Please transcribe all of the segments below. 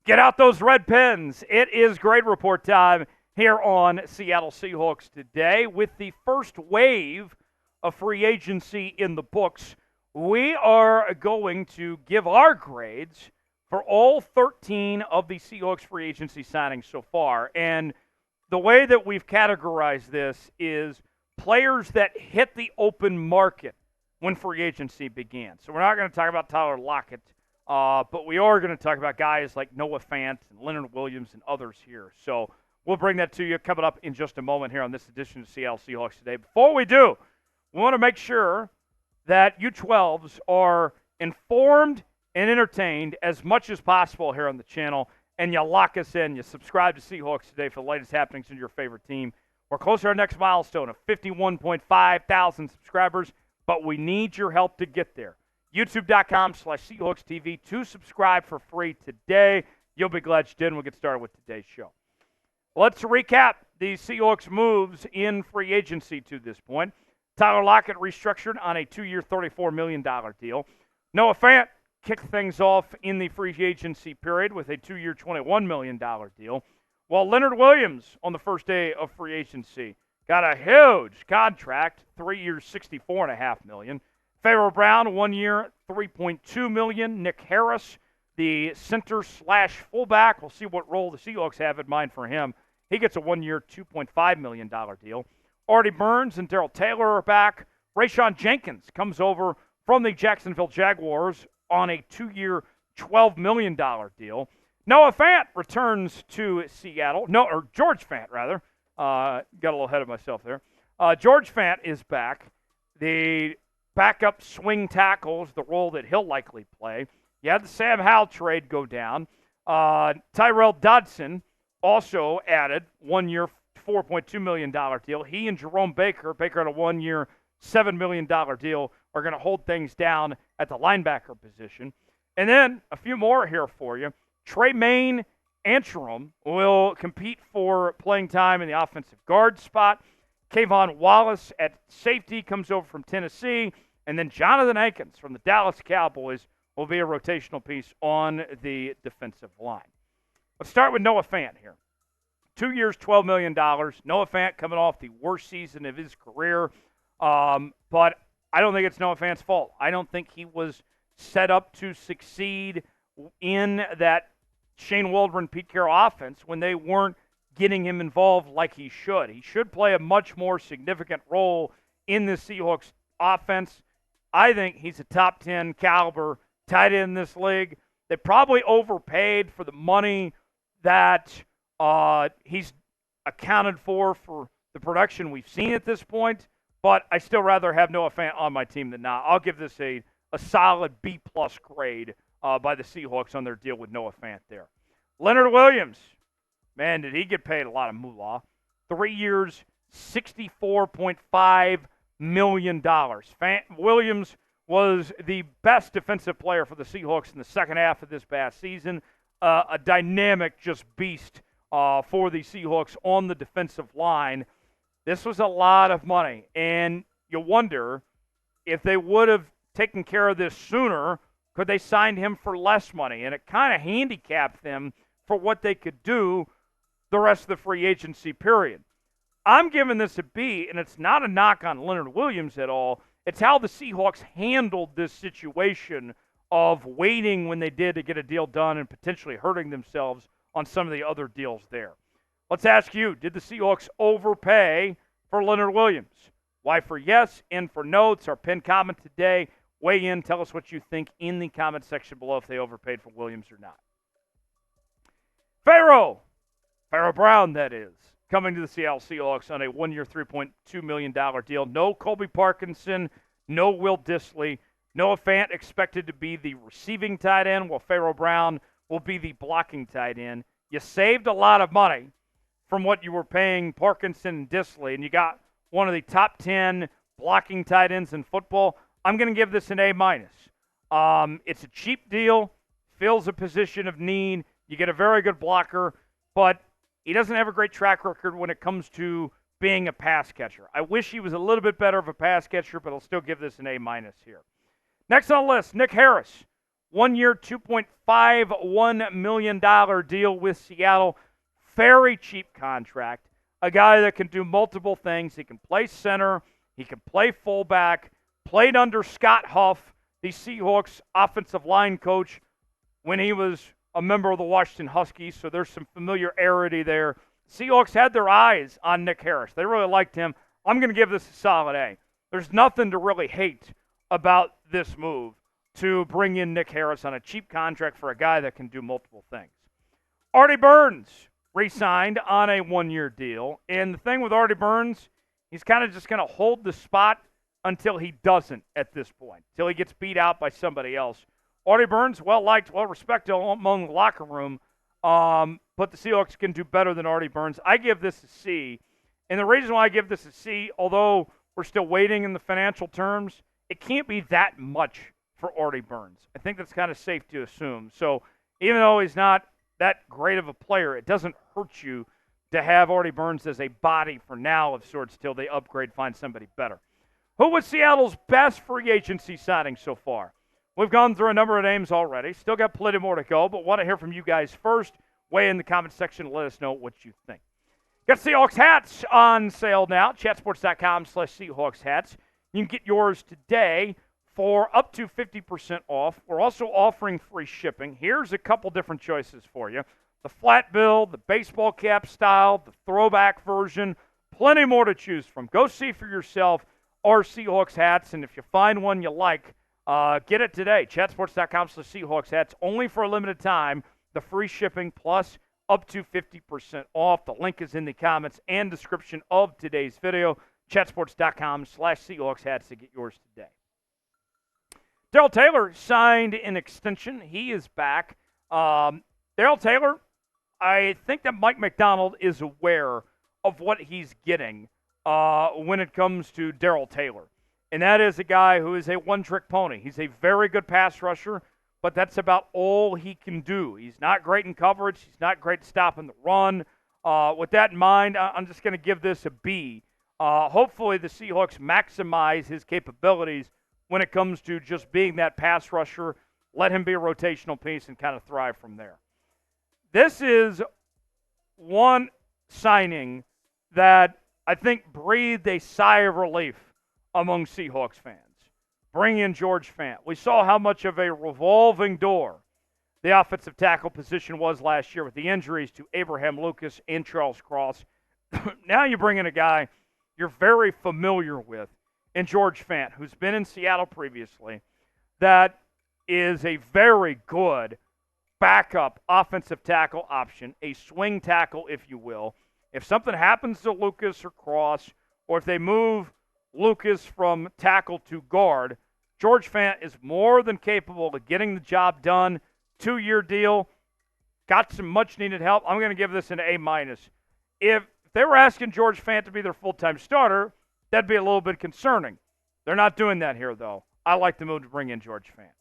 Get out those red pens. It is grade report time here on Seattle Seahawks Today. With the first wave of free agency in the books, we are going to give our grades for all 13 of the Seahawks free agency signings so far. And the way that we've categorized this is players that hit the open market when free agency began. So we're not going to talk about Tyler Lockett. But we are going to talk about guys like Noah Fant and Leonard Williams and others here. So we'll bring that to you coming up in just a moment here on this edition of Seattle Seahawks Today. Before we do, we want to make sure that you 12s are informed and entertained as much as possible here on the channel, and you lock us in. You subscribe to Seahawks Today for the latest happenings in your favorite team. We're close to our next milestone of 51.5 thousand subscribers, but we need your help to get there. YouTube.com/SeahawksTV to subscribe for free today. You'll be glad you did, and we'll get started with today's show. Let's recap the Seahawks moves in free agency to this point. Tyler Lockett restructured on a 2-year, $34 million deal. Noah Fant kicked things off in the free agency period with a 2-year, $21 million deal. While Leonard Williams, on the first day of free agency, got a huge contract, 3 years, $64.5 million. Pharaoh Brown, 1 year, $3.2 million. Nick Harris, the center/fullback. We'll see what role the Seahawks have in mind for him. He gets a 1 year, $2.5 million deal. Artie Burns and Darrell Taylor are back. Rayshawn Jenkins comes over from the Jacksonville Jaguars on a 2-year, $12 million deal. Noah Fant returns to Seattle. George Fant, rather. Got a little ahead of myself there. George Fant is back. The backup swing tackles, the role that he'll likely play. You had the Sam Howell trade go down. Tyrel Dodson also added 1 year, $4.2 million deal. He and Jerome Baker had a 1 year, $7 million deal, are going to hold things down at the linebacker position. And then a few more here for you. Tremayne Anchrum will compete for playing time in the offensive guard spot. Kayvon Wallace at safety comes over from Tennessee. And then Jonathan Hankins from the Dallas Cowboys will be a rotational piece on the defensive line. Let's start with Noah Fant here. 2 years, $12 million. Noah Fant coming off the worst season of his career. But I don't think it's Noah Fant's fault. I don't think he was set up to succeed in that Shane Waldron, Pete Carroll offense when they weren't getting him involved like he should. He should play a much more significant role in the Seahawks offense. I think he's a top 10 caliber tight end in this league. They probably overpaid for the money that he's accounted for the production we've seen at this point, but I still rather have Noah Fant on my team than not. I'll give this a solid B-plus grade by the Seahawks on their deal with Noah Fant there. Leonard Williams. Man, did he get paid a lot of moolah. 3 years, $64.5 million. Williams was the best defensive player for the Seahawks in the second half of this past season. A dynamic just beast for the Seahawks on the defensive line. This was a lot of money, and you wonder if they would have taken care of this sooner, could they sign him for less money? And it kind of handicapped them for what they could do the rest of the free agency period. I'm giving this a B, and it's not a knock on Leonard Williams at all. It's how the Seahawks handled this situation of waiting when they did to get a deal done and potentially hurting themselves on some of the other deals there. Let's ask you, did the Seahawks overpay for Leonard Williams? Y for yes, N for no. It's our pinned comment today. Weigh in. Tell us what you think in the comment section below if they overpaid for Williams or not. Pharaoh Brown, that is, coming to the Seattle Seahawks on a 1 year, $3.2 million deal. No Colby Parkinson, no Will Dissly. Noah Fant expected to be the receiving tight end, while Pharaoh Brown will be the blocking tight end. You saved a lot of money from what you were paying Parkinson and Dissly, and you got one of the top 10 blocking tight ends in football. I'm going to give this an A-. It's a cheap deal, fills a position of need. You get a very good blocker, but he doesn't have a great track record when it comes to being a pass catcher. I wish he was a little bit better of a pass catcher, but I'll still give this an A- here. Next on the list, Nick Harris. 1-year, $2.51 million deal with Seattle. Very cheap contract. A guy that can do multiple things. He can play center. He can play fullback. Played under Scott Huff, the Seahawks offensive line coach, when he was a member of the Washington Huskies, so there's some familiarity there. Seahawks had their eyes on Nick Harris. They really liked him. I'm going to give this a solid A. There's nothing to really hate about this move to bring in Nick Harris on a cheap contract for a guy that can do multiple things. Artie Burns re-signed on a 1-year deal, and the thing with Artie Burns, he's kind of just going to hold the spot until he doesn't at this point, until he gets beat out by somebody else. Artie Burns, well-liked, well-respected among the locker room, but the Seahawks can do better than Artie Burns. I give this a C, and the reason why I give this a C, although we're still waiting in the financial terms, it can't be that much for Artie Burns. I think that's kind of safe to assume. So even though he's not that great of a player, it doesn't hurt you to have Artie Burns as a body for now of sorts till they upgrade, find somebody better. Who was Seattle's best free agency signing so far? We've gone through a number of names already. Still got plenty more to go, but want to hear from you guys first. Weigh in the comment section and let us know what you think. Got Seahawks hats on sale now. Chatsports.com/Seahawks hats. You can get yours today for up to 50% off. We're also offering free shipping. Here's a couple different choices for you. The flat bill, the baseball cap style, the throwback version. Plenty more to choose from. Go see for yourself our Seahawks hats, and if you find one you like, get it today. Chatsports.com/Seahawks hats. Only for a limited time. The free shipping plus up to 50% off. The link is in the comments and description of today's video. Chatsports.com/Seahawks hats to get yours today. Darrell Taylor signed an extension. He is back. Darrell Taylor, I think that Mike Macdonald is aware of what he's getting when it comes to Darrell Taylor. And that is a guy who is a one-trick pony. He's a very good pass rusher, but that's about all he can do. He's not great in coverage. He's not great at stopping the run. With that in mind, I'm just going to give this a B. Hopefully the Seahawks maximize his capabilities when it comes to just being that pass rusher. Let him be a rotational piece and kind of thrive from there. This is one signing that I think breathed a sigh of relief among Seahawks fans. Bring in George Fant. We saw how much of a revolving door the offensive tackle position was last year with the injuries to Abraham Lucas and Charles Cross. Now you bring in a guy you're very familiar with in George Fant, who's been in Seattle previously, that is a very good backup offensive tackle option, a swing tackle, if you will. If something happens to Lucas or Cross, or if they move Lucas from tackle to guard, George Fant is more than capable of getting the job done. 2-year deal. Got some much-needed help. I'm going to give this an A-. If they were asking George Fant to be their full-time starter, that'd be a little bit concerning. They're not doing that here, though. I like the move to bring in George Fant.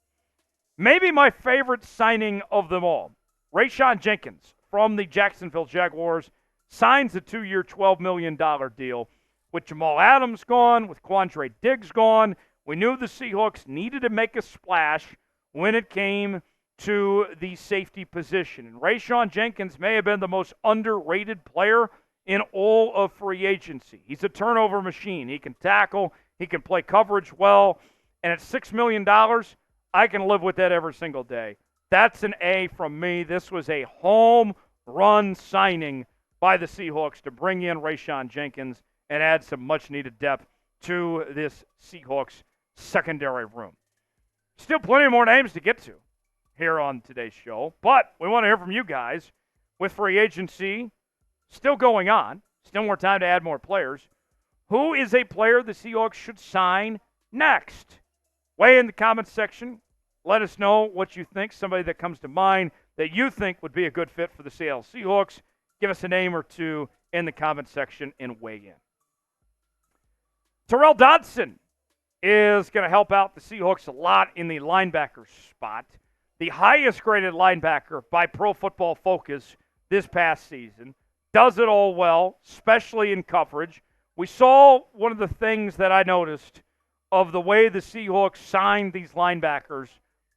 Maybe my favorite signing of them all, Rayshawn Jenkins from the Jacksonville Jaguars signs a 2-year, $12 million deal. With Jamal Adams gone, with Quandre Diggs gone, we knew the Seahawks needed to make a splash when it came to the safety position. And Rayshawn Jenkins may have been the most underrated player in all of free agency. He's a turnover machine. He can tackle. He can play coverage well. And at $6 million, I can live with that every single day. That's an A from me. This was a home run signing by the Seahawks to bring in Rayshawn Jenkins and add some much-needed depth to this Seahawks secondary room. Still plenty more names to get to here on today's show, but we want to hear from you guys. With free agency still going on, still more time to add more players, who is a player the Seahawks should sign next? Weigh in the comments section. Let us know what you think, somebody that comes to mind that you think would be a good fit for the Seattle Seahawks. Give us a name or two in the comment section and weigh in. Tyrel Dodson is going to help out the Seahawks a lot in the linebacker spot. The highest graded linebacker by Pro Football Focus this past season. Does it all well, especially in coverage. We saw one of the things that I noticed of the way the Seahawks signed these linebackers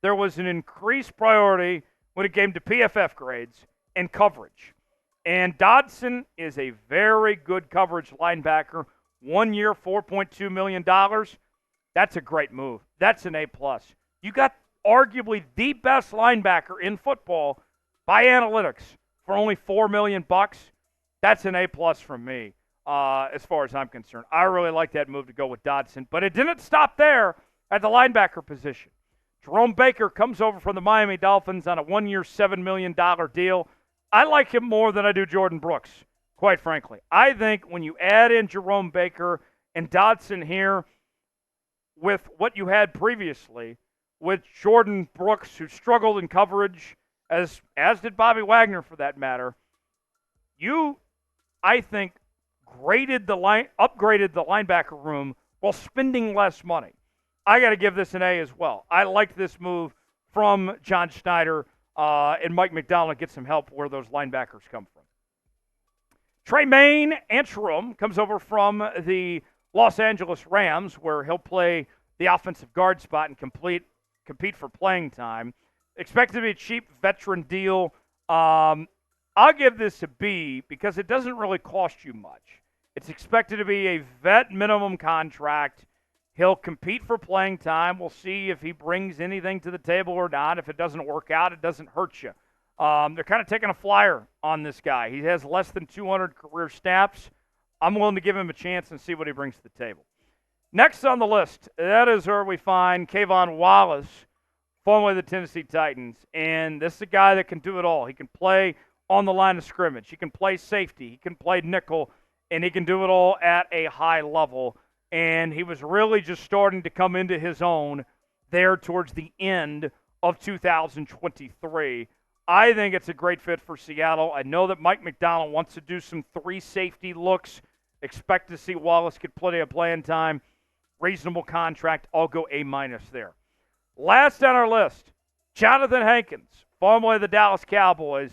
there was an increased priority when it came to PFF grades and coverage. And Dodson is a very good coverage linebacker. 1 year, $4.2 million. That's a great move. That's an A+. You got arguably the best linebacker in football by analytics for only $4 million. That's an A+ from me, as far as I'm concerned. I really like that move to go with Dodson, but it didn't stop there at the linebacker position. Jerome Baker comes over from the Miami Dolphins on a 1 year, $7 million deal. I like him more than I do Jordan Brooks, quite frankly. I think when you add in Jerome Baker and Dodson here with what you had previously with Jordan Brooks, who struggled in coverage, as did Bobby Wagner for that matter, you, I think, upgraded the linebacker room while spending less money. I got to give this an A as well. I liked this move from John Schnieder, and Mike Macdonald get some help where those linebackers come from. Tremayne Anchrum comes over from the Los Angeles Rams, where he'll play the offensive guard spot and compete for playing time. Expected to be a cheap veteran deal. I'll give this a B because it doesn't really cost you much. It's expected to be a vet minimum contract. He'll compete for playing time. We'll see if he brings anything to the table or not. If it doesn't work out, it doesn't hurt you. They're kind of taking a flyer on this guy. He has less than 200 career snaps. I'm willing to give him a chance and see what he brings to the table. Next on the list, that is where we find Kayvon Wallace, formerly the Tennessee Titans. And this is a guy that can do it all. He can play on the line of scrimmage. He can play safety. He can play nickel. And he can do it all at a high level. And he was really just starting to come into his own there towards the end of 2023. I think it's a great fit for Seattle. I know that Mike Macdonald wants to do some 3 safety looks. Expect to see Wallace get plenty of playing time. Reasonable contract. I'll go A- there. Last on our list, Jonathan Hankins, formerly of the Dallas Cowboys,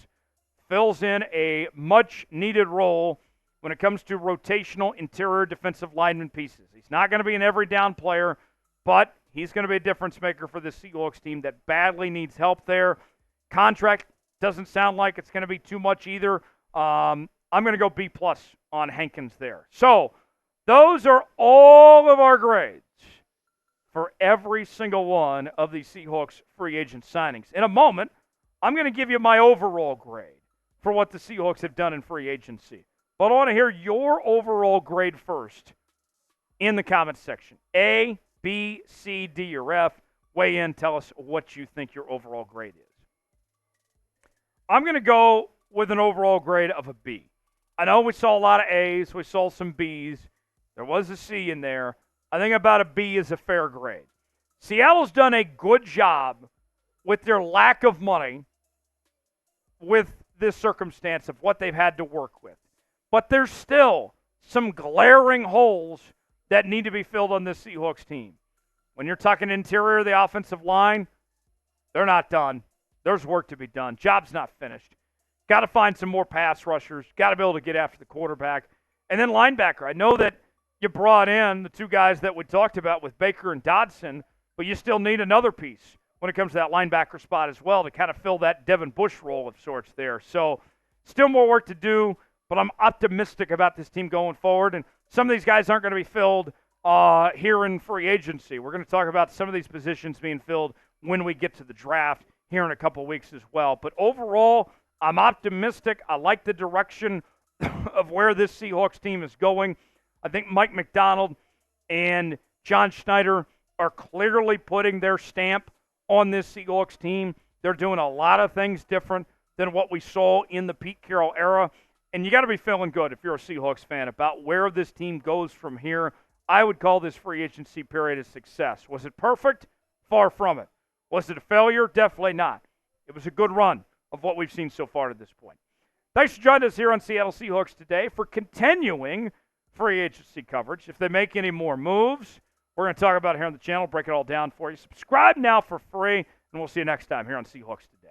fills in a much-needed role when it comes to rotational interior defensive lineman pieces. He's not going to be an every down player, but he's going to be a difference maker for the Seahawks team that badly needs help there. Contract doesn't sound like it's going to be too much either. I'm going to go B+ on Hankins there. So those are all of our grades for every single one of the Seahawks free agent signings. In a moment, I'm going to give you my overall grade for what the Seahawks have done in free agency. But I want to hear your overall grade first in the comments section. A, B, C, D, or F. Weigh in. Tell us what you think your overall grade is. I'm going to go with an overall grade of a B. I know we saw a lot of A's. We saw some B's. There was a C in there. I think about a B is a fair grade. Seattle's done a good job with their lack of money with this circumstance of what they've had to work with. But there's still some glaring holes that need to be filled on this Seahawks team. When you're talking interior of the offensive line, they're not done. There's work to be done. Job's not finished. Got to find some more pass rushers. Got to be able to get after the quarterback. And then linebacker. I know that you brought in the 2 guys that we talked about with Baker and Dodson, but you still need another piece when it comes to that linebacker spot as well to kind of fill that Devin Bush role of sorts there. So still more work to do, but I'm optimistic about this team going forward. And some of these guys aren't going to be filled here in free agency. We're going to talk about some of these positions being filled when we get to the draft here in a couple weeks as well. But overall, I'm optimistic. I like the direction of where this Seahawks team is going. I think Mike Macdonald and John Schnieder are clearly putting their stamp on this Seahawks team. They're doing a lot of things different than what we saw in the Pete Carroll era. And you got to be feeling good if you're a Seahawks fan about where this team goes from here. I would call this free agency period a success. Was it perfect? Far from it. Was it a failure? Definitely not. It was a good run of what we've seen so far to this point. Thanks for joining us here on Seattle Seahawks today for continuing free agency coverage. If they make any more moves, we're going to talk about it here on the channel, break it all down for you. Subscribe now for free, and we'll see you next time here on Seahawks Today.